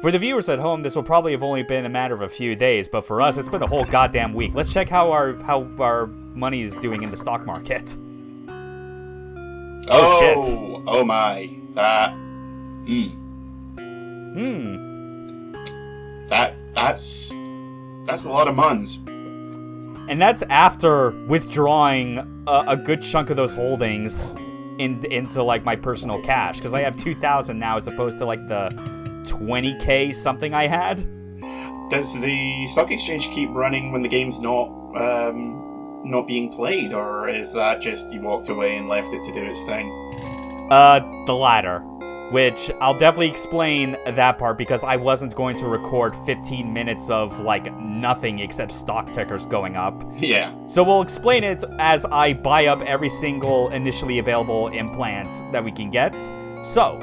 For the viewers at home, this will probably have only been a matter of a few days, but for us, it's been a whole goddamn week. Let's check how our money is doing in the stock market. Shit. Oh my. That's a lot of muns. And that's after withdrawing a good chunk of those holdings into like my personal cash, because I have 2,000 now as opposed to like the 20k something I had. Does the stock exchange keep running when the game's not being played, or is that just you walked away and left it to do its thing? The latter, which I'll definitely explain that part because I wasn't going to record 15 minutes of like nothing except stock tickers going up. Yeah. So we'll explain it as I buy up every single initially available implant that we can get. So,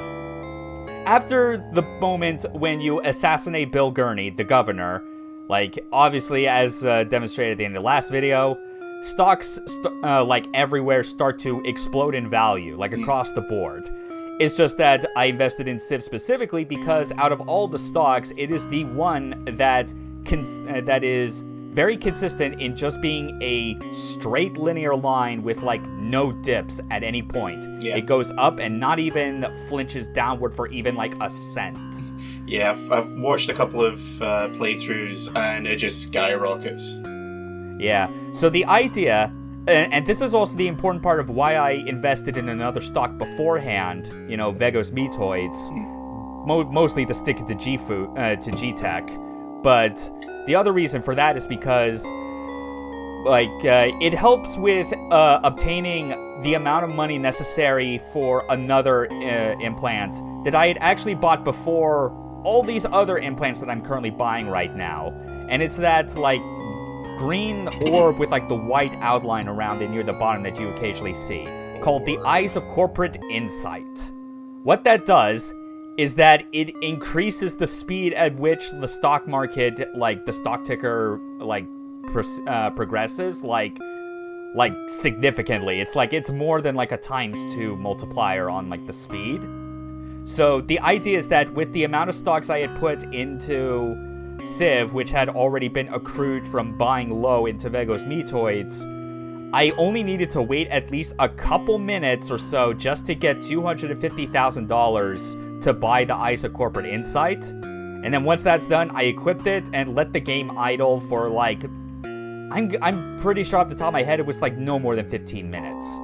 after the moment when you assassinate Bill Gurney, the governor, like, obviously, as demonstrated at the end of the last video, stocks, like, everywhere start to explode in value, like, across the board. It's just that I invested in Civ specifically because out of all the stocks, it is the one that is very consistent in just being a straight linear line with like no dips at any point. Yeah. It goes up and not even flinches downward for even like a cent. Yeah, I've watched a couple of playthroughs and it just skyrockets. Yeah, so the idea, and this is also the important part of why I invested in another stock beforehand, you know, Vegos Metoids, mostly to stick it to G-Tech, but the other reason for that is because, like, it helps with obtaining the amount of money necessary for another implant that I had actually bought before all these other implants that I'm currently buying right now. And it's that, like, green orb with, like, the white outline around it near the bottom that you occasionally see, called the Eyes of Corporate Insight. What that does is that it increases the speed at which the stock market, like the stock ticker, like progresses, like significantly. It's like it's more than like a ×2 multiplier on like the speed. So the idea is that with the amount of stocks I had put into Civ, which had already been accrued from buying low into Vegos Metoids, I only needed to wait at least a couple minutes or so just to get $250,000 to buy the Eyes of Corporate Insight. And then once that's done, I equipped it and let the game idle for like, I'm pretty sure off the top of my head, it was like no more than 15 minutes.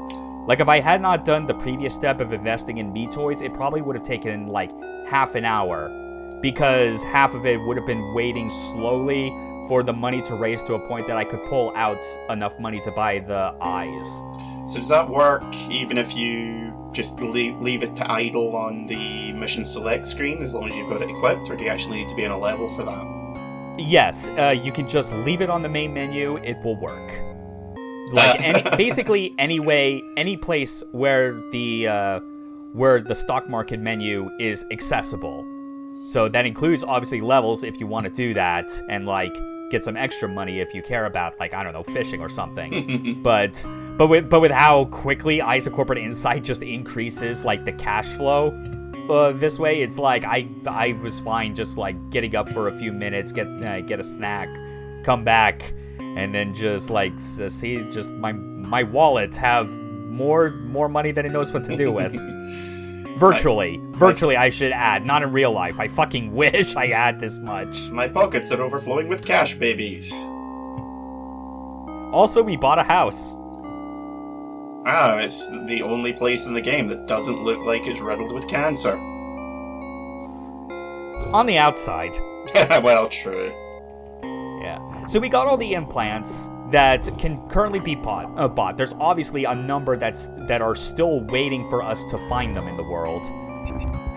Like if I had not done the previous step of investing in Metoids, it probably would have taken like half an hour, because half of it would have been waiting slowly for the money to raise to a point that I could pull out enough money to buy the eyes. So does that work even if you just leave it to idle on the mission select screen as long as you've got it equipped, or do you actually need to be on a level for that? Yes, you can just leave it on the main menu, it will work. Like basically any place where the stock market menu is accessible. So that includes obviously levels if you want to do that, and like get some extra money if you care about, like, I don't know, fishing or something. but with how quickly Eyes of Corporate Insight just increases like the cash flow this way, it's like I was fine just like getting up for a few minutes, get a snack, come back, and then just like see just my wallet have more money than it knows what to do with. Virtually, I should add, not in real life. I fucking wish I had this much. My pockets are overflowing with cash, babies. Also, we bought a house. Ah, it's the only place in the game that doesn't look like it's riddled with cancer. On the outside. Well, true. Yeah. So we got all the implants that can currently be bought. There's obviously a number that are still waiting for us to find them in the world.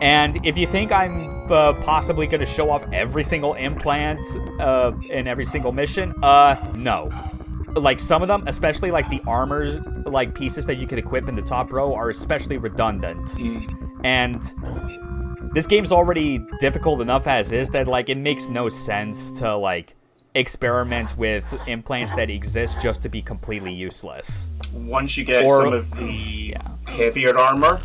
And if you think I'm possibly going to show off every single implant in every single mission, no. Like some of them, especially like the armor like pieces that you could equip in the top row, are especially redundant. And this game's already difficult enough as is that like it makes no sense to like experiment with implants that exist just to be completely useless. Once you get some of the heavier armor,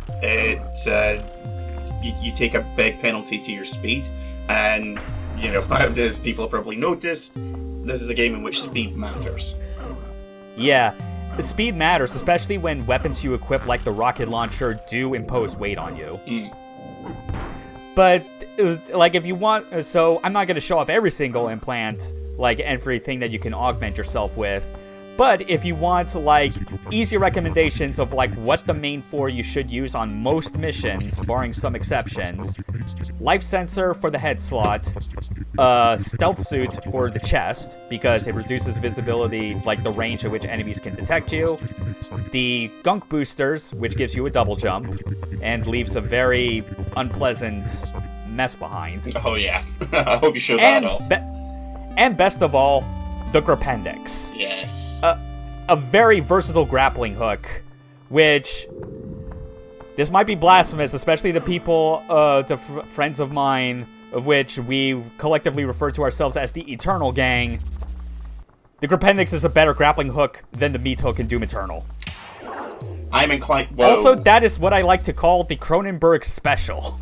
you take a big penalty to your speed, and you know, as people have probably noticed, this is a game in which speed matters. Yeah, the speed matters, especially when weapons you equip like the rocket launcher do impose weight on you. But, like, if you want... So, I'm not going to show off every single implant, like, everything that you can augment yourself with. But if you want, like, easy recommendations of, like, what the main 4 you should use on most missions, barring some exceptions, life sensor for the head slot, stealth suit for the chest, because it reduces visibility, like, the range at which enemies can detect you, the gunk boosters, which gives you a double jump, and leaves a very unpleasant mess behind. Oh, yeah. I hope you show that off. And best of all, the Grapendix. Yes. A very versatile grappling hook, which... This might be blasphemous, especially the people, friends of mine, of which we collectively refer to ourselves as the Eternal Gang. The Grapendix is a better grappling hook than the meat hook in Doom Eternal. I'm inclined... Whoa. Also, that is what I like to call the Cronenberg Special.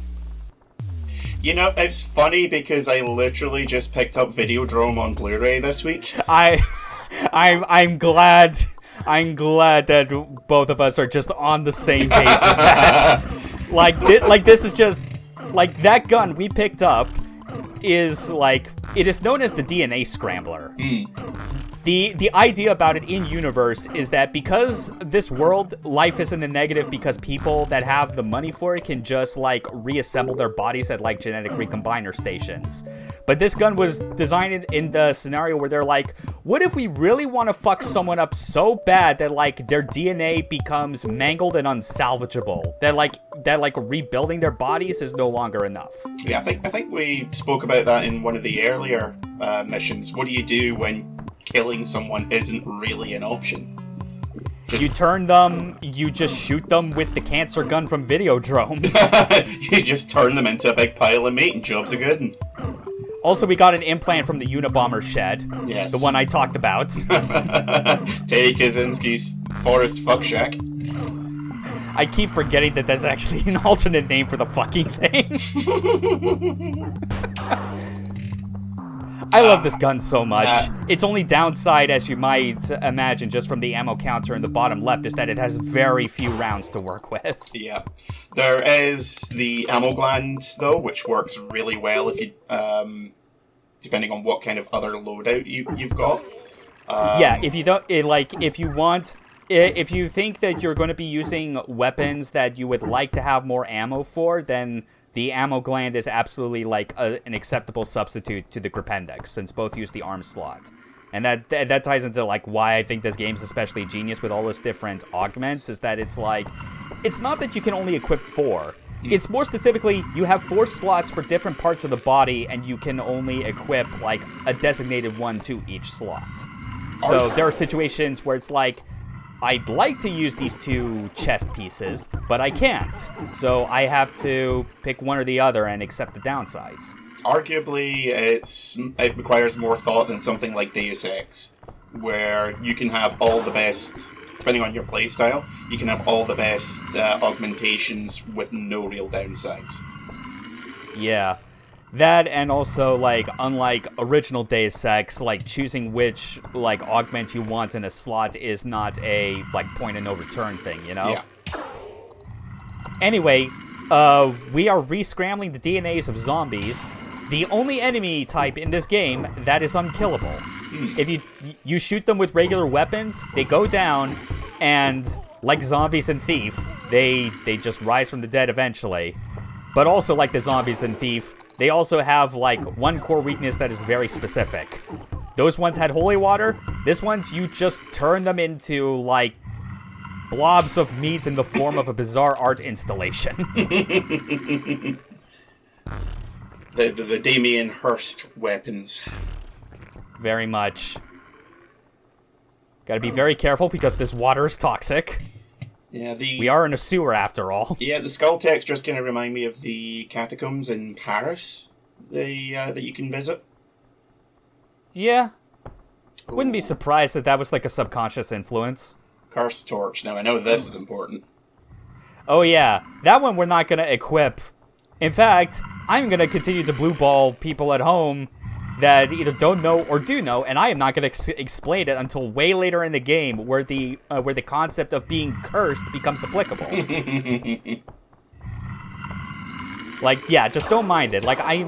You know, it's funny because I literally just picked up Videodrome on Blu-ray this week. I'm glad that both of us are just on the same page with that. Like this is just like that gun we picked up is like it is known as the DNA Scrambler. The idea about it in universe is that because this world, life is in the negative because people that have the money for it can just, like, reassemble their bodies at, like, genetic recombiner stations. But this gun was designed in the scenario where they're like, what if we really want to fuck someone up so bad that, like, their DNA becomes mangled and unsalvageable? That rebuilding their bodies is no longer enough. Yeah, I think we spoke about that in one of the earlier missions. What do you do when killing someone isn't really an option? You turn them, you just shoot them with the cancer gun from Videodrome. You just turn them into a big pile of meat and jobs are good. Also, we got an implant from the Unabomber shed. Yes. The one I talked about. Teddy Kaczynski's Forest Fuck Shack. I keep forgetting that that's actually an alternate name for the fucking thing. I love this gun so much. Its only downside, as you might imagine, just from the ammo counter in the bottom left, is that it has very few rounds to work with. Yeah. There is the ammo gland, though, which works really well if you, depending on what kind of other loadout you've got. Yeah, if you don't, if you think that you're going to be using weapons that you would like to have more ammo for, then the ammo gland is absolutely like an acceptable substitute to the Grapendix, since both use the arm slot. And that ties into like why I think this game's especially genius with all those different augments, is that it's like, it's not that you can only equip 4. It's more specifically, you have 4 slots for different parts of the body, and you can only equip like a designated one to each slot. So there are situations where it's like, I'd like to use these 2 chest pieces, but I can't. So I have to pick one or the other and accept the downsides. Arguably, it requires more thought than something like Deus Ex, where you can have all the best, depending on your playstyle, you can have all the best augmentations with no real downsides. Yeah. That, and also, like, unlike original Deus Ex, like, choosing which, like, augment you want in a slot is not a, like, point of no return thing, you know? Yeah. Anyway, we are re-scrambling the DNAs of zombies, the only enemy type in this game that is unkillable. If you shoot them with regular weapons, they go down, and, like zombies in Thief, they just rise from the dead eventually. But also, like the zombies in Thief, they also have, like, one core weakness that is very specific. Those ones had holy water. This one's, you just turn them into, like, blobs of meat in the form of a bizarre art installation. The Damien Hirst weapons. Very much. Gotta be very careful because this water is toxic. Yeah, we are in a sewer after all. Yeah, the skull textures kind of remind me of the catacombs in Paris that you can visit. Yeah. Wouldn't be surprised if that was like a subconscious influence. Curse Torch. Now, I know this is important. Oh yeah, that one we're not going to equip In fact, I'm going to continue to blue ball people at home that either don't know or do know, and I am not going to explain it until way later in the game where the concept of being cursed becomes applicable. Like, yeah, just don't mind it. Like, I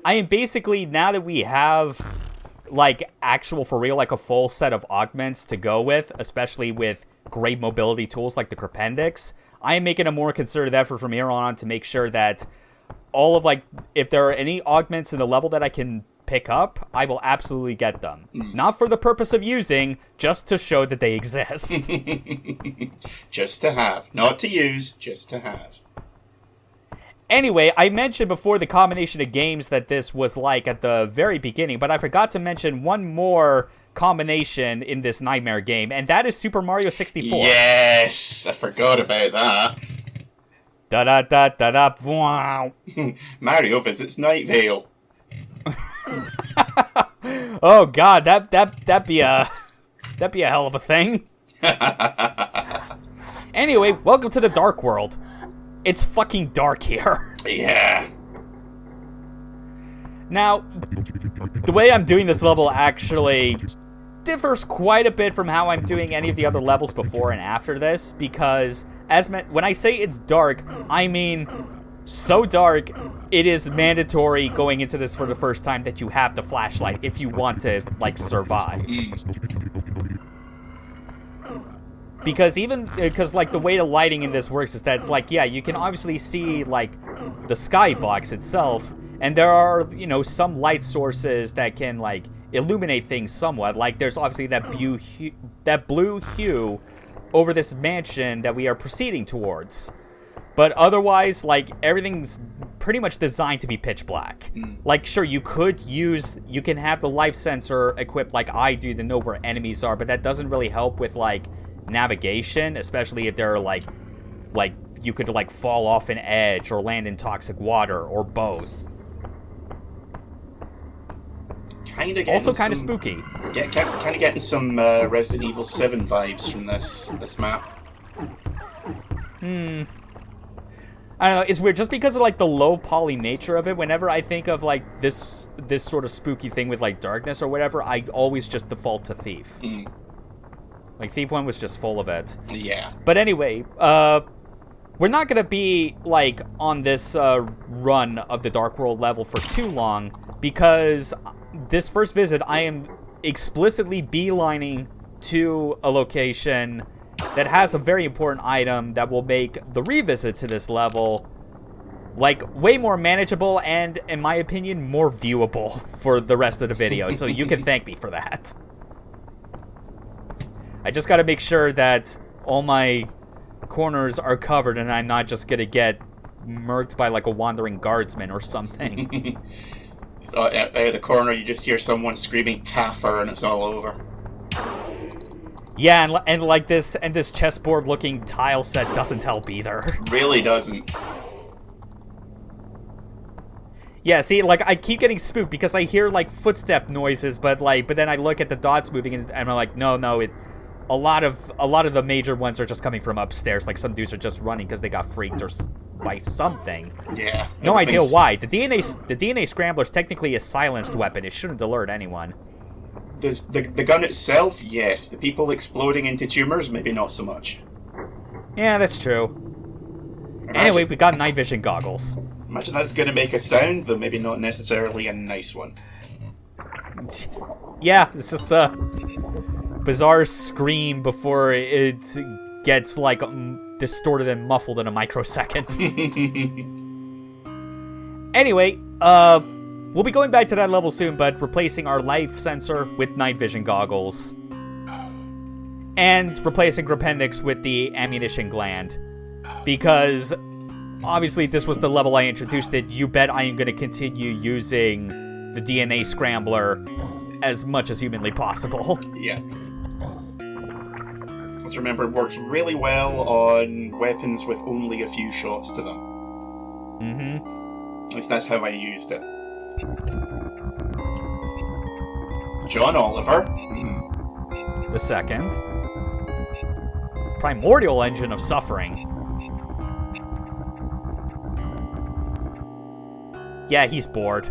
am basically, now that we have, like, actual, for real, like, a full set of augments to go with, especially with great mobility tools like the Crependix, I am making a more concerted effort from here on to make sure that all of, like, if there are any augments in the level that I can pick up, I will absolutely get them. Not for the purpose of using, just to show that they exist. Just to have. Not to use, just to have. Anyway, I mentioned before the combination of games that this was like at the very beginning, but I forgot to mention one more combination in this Nightmare game, and that is Super Mario 64. Yes! I forgot about that. Da-da-da-da-da, wow. Mario visits Night Vale. Oh god, that'd be a hell of a thing. Anyway, welcome to the Darkworld. It's fucking dark here. Yeah. Now, the way I'm doing this level actually differs quite a bit from how I'm doing any of the other levels before and after this, because when I say it's dark, I mean so dark it is mandatory going into this for the first time that you have the flashlight if you want to, like, survive. Because like, the way the lighting in this works is that it's like, yeah, you can obviously see, like, the skybox itself, and there are, you know, some light sources that can, like, illuminate things somewhat. Like, there's obviously that blue hue over this mansion that we are proceeding towards. But otherwise, like, everything's pretty much designed to be pitch black. Like, sure, you can have the life sensor equipped like I do to know where enemies are, but that doesn't really help with, like, navigation, especially if there are, like you could, like, fall off an edge or land in toxic water or both. Also kind of spooky. Yeah, kind of getting some Resident Evil 7 vibes from this map. I don't know, it's weird, just because of, like, the low poly nature of it, whenever I think of, like, this sort of spooky thing with, like, darkness or whatever, I always just default to Thief. Like, Thief 1 was just full of it. Yeah. But anyway, we're not going to be, like, on this run of the Darkworld level for too long, because this first visit, I am explicitly beelining to a location that has a very important item that will make the revisit to this level, like, way more manageable and, in my opinion, more viewable for the rest of the video, so you can thank me for that. I just gotta make sure that all my corners are covered and I'm not just gonna get murked by, like, a wandering guardsman or something. So, out of the corner, you just hear someone screaming Taffer, and it's all over. Yeah, and like this chessboard-looking tile set doesn't help either. Really doesn't. Yeah, see, like, I keep getting spooked because I hear, like, footstep noises, but then I look at the dots moving and I'm like, no, a lot of the major ones are just coming from upstairs. Like, some dudes are just running because they got freaked by something. Yeah. No idea why. The DNA scrambler is technically a silenced weapon. It shouldn't alert anyone. The gun itself, yes. The people exploding into tumors, maybe not so much. Yeah, that's true. Anyway, we got night vision goggles. Imagine that's going to make a sound, though maybe not necessarily a nice one. Yeah, it's just a bizarre scream before it gets, like, distorted and muffled in a microsecond. Anyway, we'll be going back to that level soon, but replacing our life sensor with night vision goggles. And replacing Crependix with the ammunition gland. Because obviously this was the level I introduced it. You bet I am going to continue using the DNA scrambler as much as humanly possible. Yeah. Let's remember, it works really well on weapons with only a few shots to them. At least that's how I used it. John Oliver. The second. Primordial engine of suffering. Yeah, he's bored.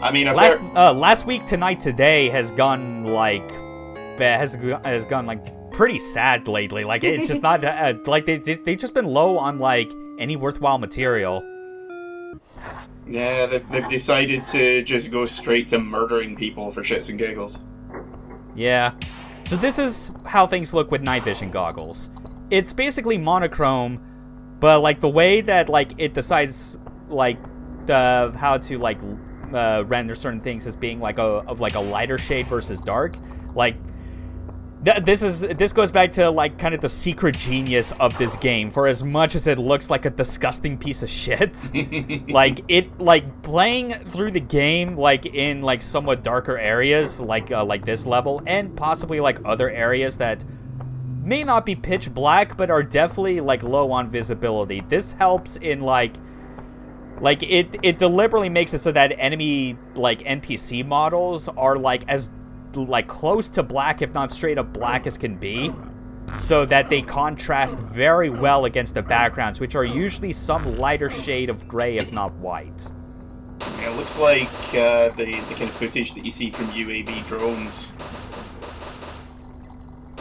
I mean, last week tonight today has gone like pretty sad lately. Like it's just not like they've just been low on like any worthwhile material. Yeah, they've decided to just go straight to murdering people for shits and giggles. Yeah. So this is how things look with night vision goggles. It's basically monochrome, but like the way that like it decides like how to like render certain things as being like a lighter shade versus dark, like this goes back to like kind of the secret genius of this game. For as much as it looks like a disgusting piece of shit, like it like playing through the game like in like somewhat darker areas like this level and possibly like other areas that may not be pitch black but are definitely like low on visibility. This helps in like it deliberately makes it so that enemy like NPC models are like as like close to black, if not straight up black as can be, so that they contrast very well against the backgrounds, which are usually some lighter shade of gray, if not white. Yeah, it looks like the kind of footage that you see from UAV drones.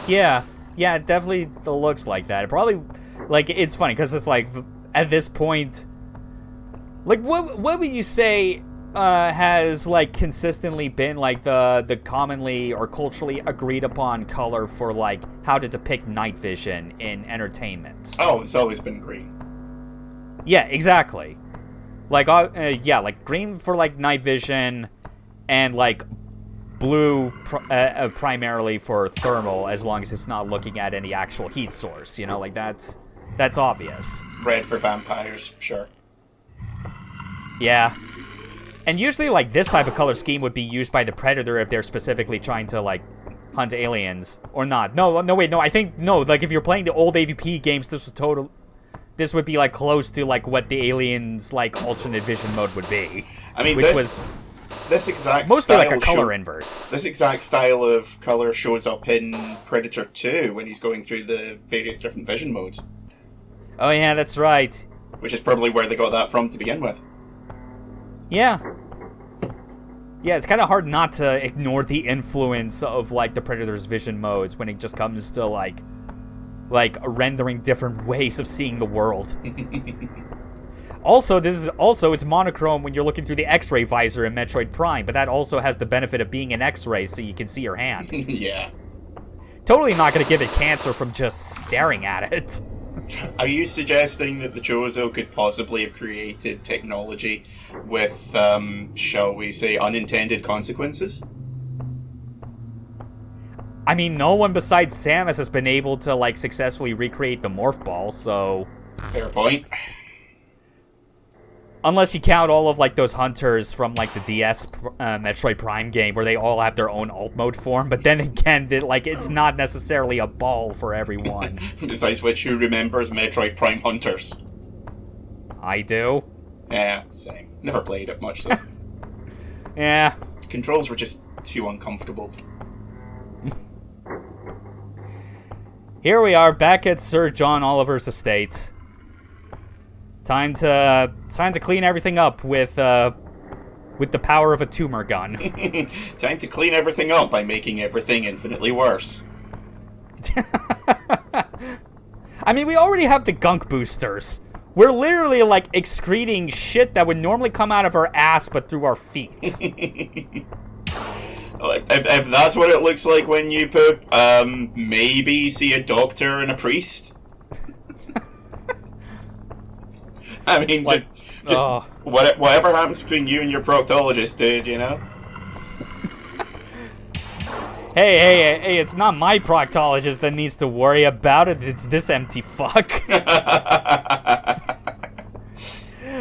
Yeah, it definitely looks like that. It probably, like, it's funny because it's like at this point, like what would you say has like consistently been like the commonly or culturally agreed upon color for like how to depict night vision in entertainment? Oh, it's always been green. Yeah, exactly. Like like green for like night vision, and like blue primarily for thermal, as long as it's not looking at any actual heat source. You know, like that's obvious. Red for vampires, sure. Yeah. And usually, like, this type of color scheme would be used by the Predator if they're specifically trying to, like, hunt aliens. Or not. No, wait, I think, no, like, if you're playing the old AVP games, this would be, like, close to, like, what the aliens, like, alternate vision mode would be. I mean, which was this exact mostly style like a color inverse. This exact style of color shows up in Predator 2 when he's going through the various different vision modes. Oh, yeah, that's right. Which is probably where they got that from to begin with. Yeah. Yeah, it's kind of hard not to ignore the influence of, like, the Predator's vision modes when it just comes to, like rendering different ways of seeing the world. Also, it's monochrome when you're looking through the X-ray visor in Metroid Prime, but that also has the benefit of being an X-ray so you can see your hand. Yeah. Totally not going to give it cancer from just staring at it. Are you suggesting that the Chozo could possibly have created technology with, shall we say, unintended consequences? I mean, no one besides Samus has been able to, like, successfully recreate the Morph Ball, so... Fair point. Unless you count all of, like, those hunters from, like, the DS Metroid Prime game where they all have their own alt mode form, but then again, it's not necessarily a ball for everyone. Besides which, who remembers Metroid Prime Hunters? I do. Yeah, same. Never played it much, though. Yeah. Controls were just too uncomfortable. Here we are, back at Sir John Oliver's estate. Time to clean everything up with the power of a tumor gun. Time to clean everything up by making everything infinitely worse. I mean, we already have the gunk boosters. We're literally, like, excreting shit that would normally come out of our ass but through our feet. If that's what it looks like when you poop, maybe see a doctor and a priest. I mean, like, just whatever happens between you and your proctologist, dude, you know? Hey, it's not my proctologist that needs to worry about it, it's this empty fuck.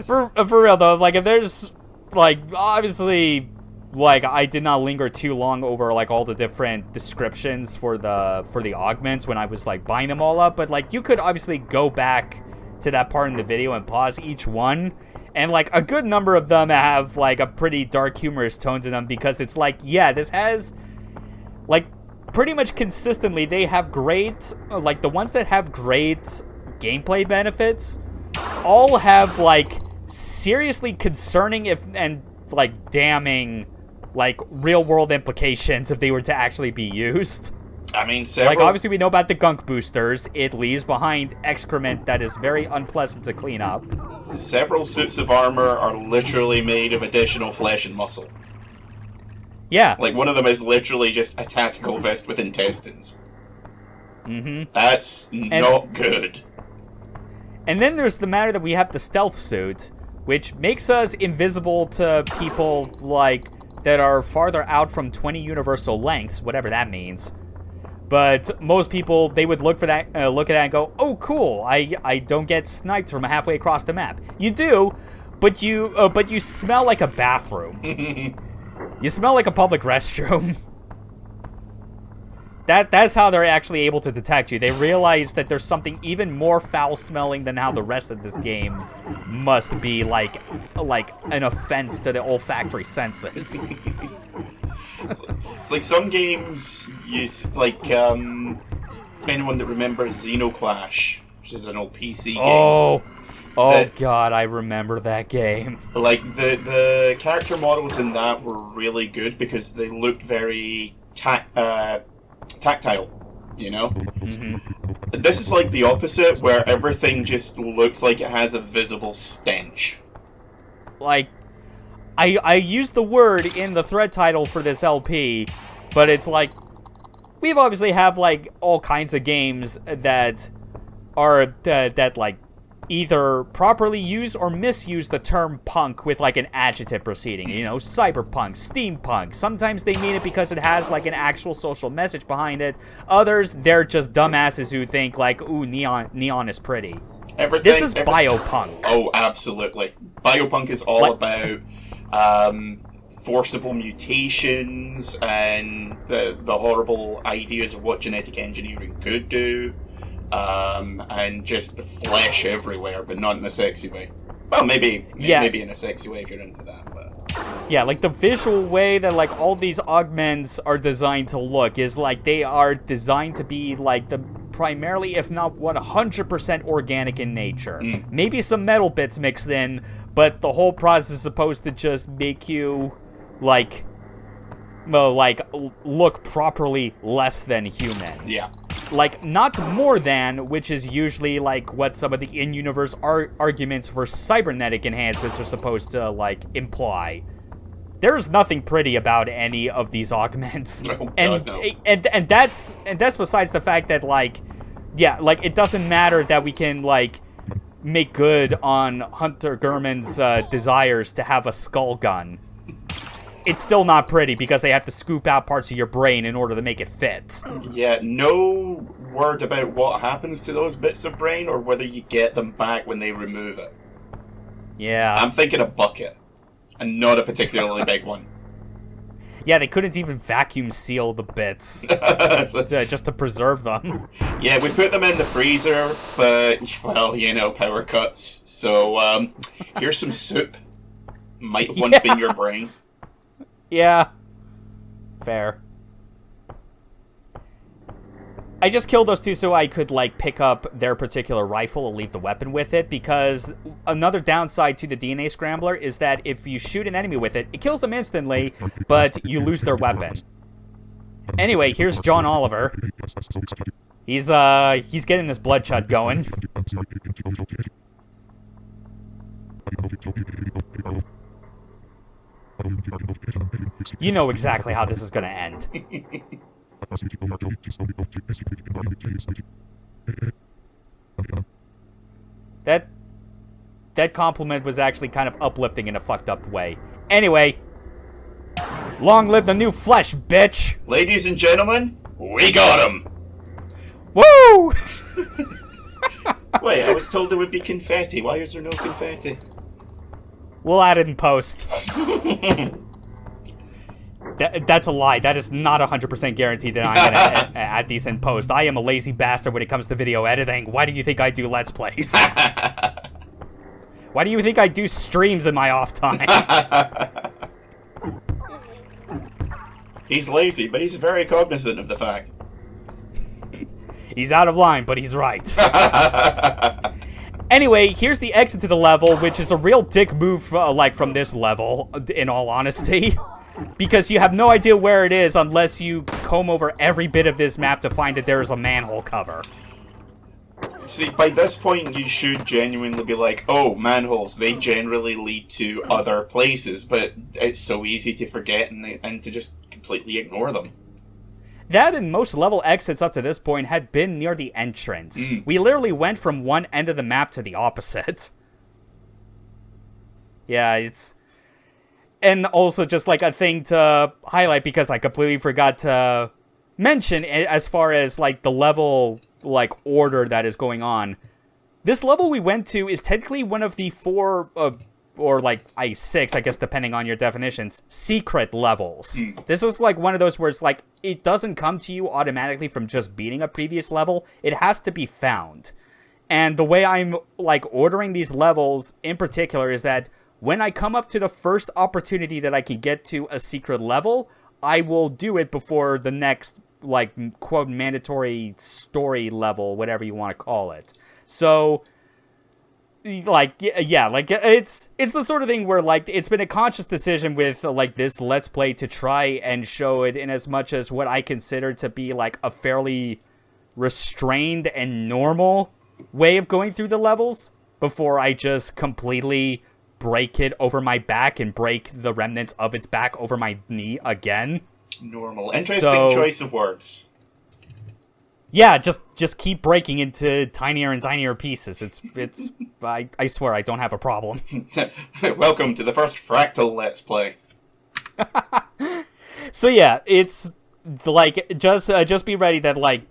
For real, though, like, if there's, like, obviously, like, I did not linger too long over, like, all the different descriptions for the augments when I was, like, buying them all up, but, like, you could obviously go back to that part in the video and pause each one, and like a good number of them have like a pretty dark humorous tone to them, because it's like, yeah, this has like pretty much consistently they have great, like the ones that have great gameplay benefits all have like seriously concerning and like damning like real world implications if they were to actually be used. I mean, like obviously we know about the gunk boosters. It leaves behind excrement that is very unpleasant to clean up. Several suits of armor are literally made of additional flesh and muscle. Yeah. Like, one of them is literally just a tactical vest with intestines. Mm-hmm. That's not good. And then there's the matter that we have the stealth suit, which makes us invisible to people, like, that are farther out from 20 universal lengths, whatever that means. But most people, they would look at that and go, "Oh, cool! I don't get sniped from halfway across the map." You do, but you smell like a bathroom. You smell like a public restroom. That's how they're actually able to detect you. They realize that there's something even more foul-smelling than how the rest of this game must be like an offense to the olfactory senses. It's like some games use, like, anyone that remembers Xenoclash, which is an old PC game. Oh god, I remember that game. Like, the character models in that were really good because they looked very tactile, you know? Mm-hmm. This is like the opposite, where everything just looks like it has a visible stench. Like, I used the word in the thread title for this LP, but it's like, we've obviously have, like, all kinds of games that are, that like, either properly use or misuse the term punk with, like, an adjective preceding. You know, cyberpunk, steampunk. Sometimes they mean it because it has, like, an actual social message behind it. Others, they're just dumbasses who think, like, ooh, neon is pretty. This is biopunk. Oh, absolutely. Biopunk is all about forcible mutations and the horrible ideas of what genetic engineering could do. And just the flesh everywhere, but not in a sexy way. Well, maybe in a sexy way if you're into that, but... Yeah, like, the visual way that, like, all these augments are designed to look is, like, they are designed to be, like, the primarily, if not 100% organic in nature. Maybe some metal bits mixed in, but the whole process is supposed to just make you, like, look properly less than human. Yeah. Like, not more than, which is usually, like, what some of the in-universe arguments for cybernetic enhancements are supposed to, like, imply. There's nothing pretty about any of these augments. Oh, and, God, no. and that's besides the fact that, like, yeah, like, it doesn't matter that we can, like, make good on Hunter Gurman's desires to have a skull gun. It's still not pretty because they have to scoop out parts of your brain in order to make it fit. Yeah, no word about what happens to those bits of brain or whether you get them back when they remove it. Yeah. I'm thinking a bucket, and not a particularly big one. Yeah, they couldn't even vacuum seal the bits just to preserve them. Yeah, we put them in the freezer, but, well, you know, power cuts. So, here's some soup. Might have once been your brain. Yeah. Fair. I just killed those two so I could, like, pick up their particular rifle and leave the weapon with it, because another downside to the DNA Scrambler is that if you shoot an enemy with it, it kills them instantly, but you lose their weapon. Anyway, here's John Oliver. He's getting this bloodshot going. You know exactly how this is gonna end. That compliment was actually kind of uplifting in a fucked up way. Anyway, long live the new flesh, bitch! Ladies and gentlemen, we got him! Woo! Wait, I was told there would be confetti. Why is there no confetti? We'll add it in post. That's a lie. That is not 100% guaranteed that I'm gonna add these in post. I am a lazy bastard when it comes to video editing. Why do you think I do Let's Plays? Why do you think I do streams in my off time? He's lazy, but he's very cognizant of the fact. He's out of line, but he's right. Anyway, here's the exit to the level, which is a real dick move, like, from this level, in all honesty. Because you have no idea where it is unless you comb over every bit of this map to find that there is a manhole cover. See, by this point, you should genuinely be like, oh, manholes, they generally lead to other places, but it's so easy to forget and to just completely ignore them. That and most level exits up to this point had been near the entrance. We literally went from one end of the map to the opposite. Yeah, it's... And also just like a thing to highlight, because I completely forgot to mention as far as like the level like order that is going on. This level we went to is technically one of the 4... or like 6, I guess, depending on your definitions, secret levels. This is like one of those where it's like, it doesn't come to you automatically from just beating a previous level. It has to be found. And the way I'm like ordering these levels in particular is that when I come up to the first opportunity that I can get to a secret level, I will do it before the next, like, quote, mandatory story level, whatever you want to call it. So... like, yeah, like, it's the sort of thing where, like, it's been a conscious decision with, like, this Let's Play to try and show it in as much as what I consider to be, like, a fairly restrained and normal way of going through the levels before I just completely break it over my back and break the remnants of its back over my knee again. Normal. Interesting choice of words. Yeah, just keep breaking into tinier and tinier pieces. It's I swear I don't have a problem. Welcome to the first Fractal Let's Play. So yeah, it's like just be ready that like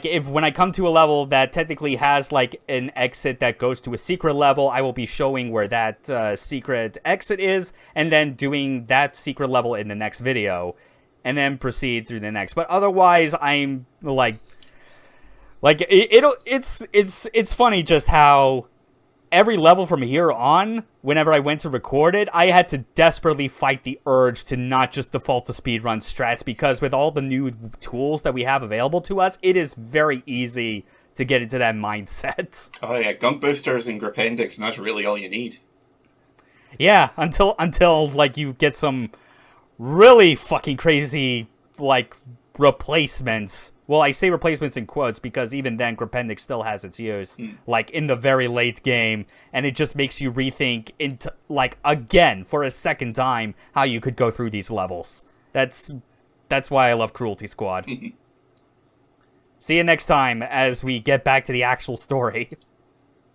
if when I come to a level that technically has like an exit that goes to a secret level, I will be showing where that secret exit is, and then doing that secret level in the next video, and then proceed through the next. But otherwise, I'm it's funny just how every level from here on, whenever I went to record it, I had to desperately fight the urge to not just default to speedrun strats, because with all the new tools that we have available to us, it is very easy to get into that mindset. Oh yeah, gunk boosters and Gripendix, and that's really all you need. Yeah, until like you get some really fucking crazy like replacements. Well, I say replacements in quotes because even then, Gripendix still has its use, like, in the very late game, and it just makes you rethink, into like, again, for a second time, how you could go through these levels. That's why I love Cruelty Squad. See you next time as we get back to the actual story.